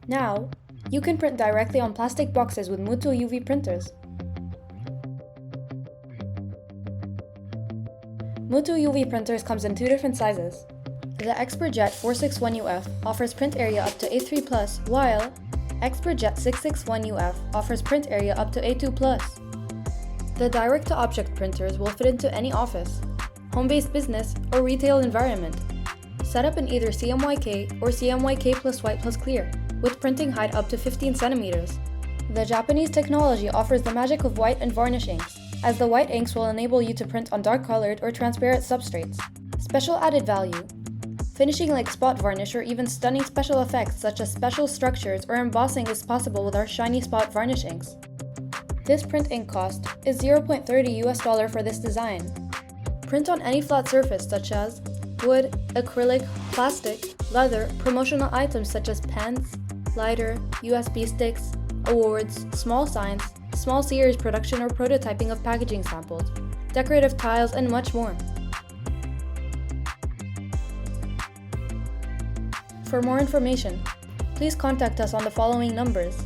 Now, you can print directly on plastic boxes with Mutoh UV printers. Mutoh UV printers comes in 2 different sizes. The ExpertJet 461UF offers print area up to A3+, while ExpertJet 661UF offers print area up to A2+. The direct-to-object printers will fit into any office, home-based business, or retail environment. Set up in either CMYK or CMYK plus White plus Clear, with printing height up to 15 centimeters. The Japanese technology offers the magic of white and varnish inks, as the white inks will enable you to print on dark-colored or transparent substrates. Special added value: finishing like spot varnish or even stunning special effects such as special structures or embossing is possible with our shiny spot varnish inks. This print ink cost is $0.30 for this design. Print on any flat surface such as wood, acrylic, plastic, leather, promotional items such as pens, lighter, USB sticks, awards, small signs, small series production or prototyping of packaging samples, decorative tiles, and much more. For more information, please contact us on the following numbers: